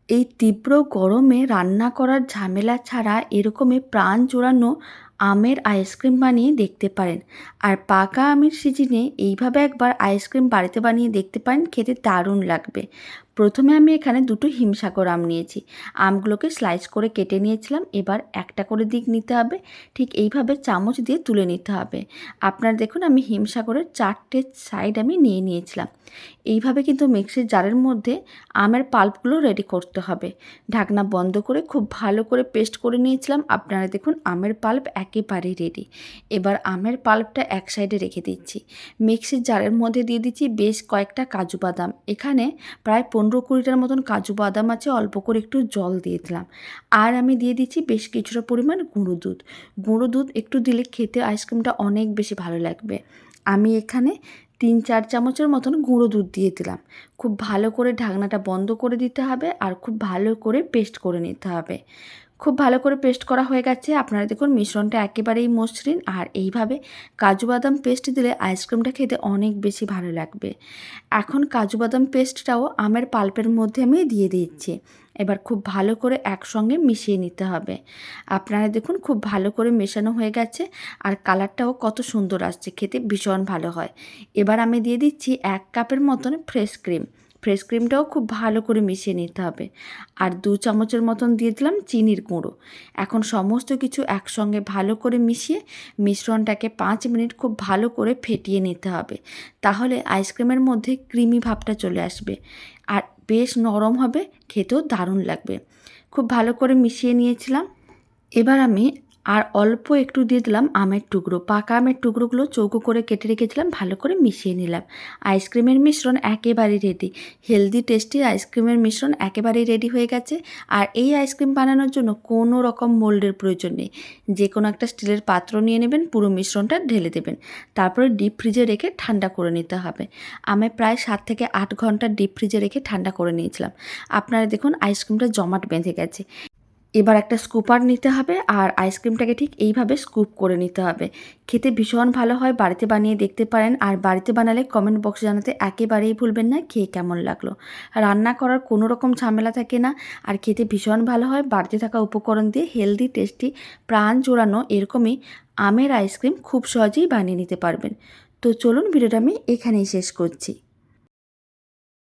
এই তীব্র গরমে রান্না করার ঝামেলা ছাড়া এরকমই প্রাণ জোড়ানো আমের আইসক্রিম বানিয়ে দেখতে পারেন। আর পাকা আমের সিজনে এইভাবে একবার আইসক্রিম বাড়িতে বানিয়ে দেখতে পারেন, খেতে দারুণ লাগবে। প্রথমে আমি এখানে দুটো হিমসাগর আম নিয়েছি। আমগুলোকে স্লাইস করে কেটে নিয়েছিলাম। এবার একটা করে দিক নিতে হবে, ঠিক এইভাবে চামচ দিয়ে তুলে নিতে হবে। আপনারা দেখুন, আমি হিমসাগরের 4টে সাইড আমি নিয়ে নিয়েছিলাম। এইভাবে কিন্তু মিক্সির জারের মধ্যে আমের পাল্পগুলো রেডি করতে হবে। ঢাকনা বন্ধ করে খুব ভালো করে পেস্ট করে নিয়েছিলাম। আপনারা দেখুন, আমের পাল্প একেবারেই রেডি। এবার আমের পাল্পটা এক সাইডে রেখে দিচ্ছি। মিক্সির জারের মধ্যে দিয়ে দিচ্ছি বেশ কয়েকটা কাজু বাদাম। এখানে প্রায় 15-20টার মতন কাজু বাদাম আছে। অল্প করে একটু জল দিয়ে দিলাম। আর আমি দিয়ে দিচ্ছি বেশ কিছুটা পরিমাণ গুঁড়ো দুধ। গুঁড়ো দুধ একটু দিলে খেতে আইসক্রিমটা অনেক বেশি ভালো লাগবে। আমি এখানে 3-4 চামচের মতন গুঁড়ো দুধ দিয়ে দিলাম। খুব ভালো করে ঢাকনাটা বন্ধ করে দিতে হবে আর খুব ভালো করে পেস্ট করে নিতে হবে। খুব ভালো করে পেস্ট করা হয়ে গেছে। আপনারা দেখুন, মিশ্রণটা একেবারেই মসৃণ। আর এইভাবে কাজু বাদাম পেস্ট দিলে আইসক্রিমটা খেতে অনেক বেশি ভালো লাগবে। এখন কাজু বাদাম পেস্টটাও আমের পাল্পের মধ্যে আমি দিয়ে দিচ্ছি। এবার খুব ভালো করে একসঙ্গে মিশিয়ে নিতে হবে। আপনারা দেখুন, খুব ভালো করে মেশানো হয়ে গেছে আর কালারটাও কত সুন্দর আসছে, খেতে ভীষণ ভালো হয়। এবার আমি দিয়ে দিচ্ছি 1 কাপের মতন ফ্রেশ ক্রিম। ফ্রেশ ক্রিমটাও খুব ভালো করে মিশিয়ে নিতে হবে। আর 2 চামচের মতন দিয়ে দিলাম চিনির গুঁড়ো। এখন সমস্ত কিছু একসঙ্গে ভালো করে মিশিয়ে মিশ্রণটাকে 5 মিনিট খুব ভালো করে ফেটিয়ে নিতে হবে। তাহলে আইসক্রিমের মধ্যে ক্রিমি ভাবটা চলে আসবে আর বেশ নরম হবে, খেতেও দারুণ লাগবে। খুব ভালো করে মিশিয়ে নিয়েছিলাম। এবার আমি আর অল্প একটু দিয়ে দিলাম আমের টুকরো। পাকা আমের টুকরোগুলো চৌকো করে কেটে রেখেছিলাম, ভালো করে মিশিয়ে নিলাম। আইসক্রিমের মিশ্রণ একেবারেই রেডি। হেলদি টেস্টি আইসক্রিমের মিশ্রণ একেবারেই রেডি হয়ে গেছে। আর এই আইসক্রিম বানানোর জন্য কোনো রকম মোল্ডের প্রয়োজন নেই। যে কোনো একটা স্টিলের পাত্র নিয়ে নেবেন, পুরো মিশ্রণটা ঢেলে দেবেন। তারপরে ডিপ ফ্রিজে রেখে ঠান্ডা করে নিতে হবে। আমি প্রায় 7 থেকে 8 ঘন্টা ডিপ ফ্রিজে রেখে ঠান্ডা করে নিয়েছিলাম। আপনারা দেখুন, আইসক্রিমটা জমাট বেঁধে গেছে। এবার একটা স্কুপার নিতে হবে আর আইসক্রিমটাকে ঠিক এইভাবে স্কুপ করে নিতে হবে। খেতে ভীষণ ভালো হয়, বাড়িতে বানিয়ে দেখতে পারেন। আর বাড়িতে বানালে কমেন্ট বক্সে জানাতে একেবারেই ভুলবেন না খেয়ে কেমন লাগলো। রান্না করার কোনো রকম ঝামেলা থাকে না আর খেতে ভীষণ ভালো হয়। বাড়িতে থাকা উপকরণ দিয়ে হেলদি টেস্টি প্রাণ জোড়ানো এরকমই আমের আইসক্রিম খুব সহজেই বানিয়ে নিতে পারবেন। তো চলুন, ভিডিওটা আমি এখানেই শেষ করছি।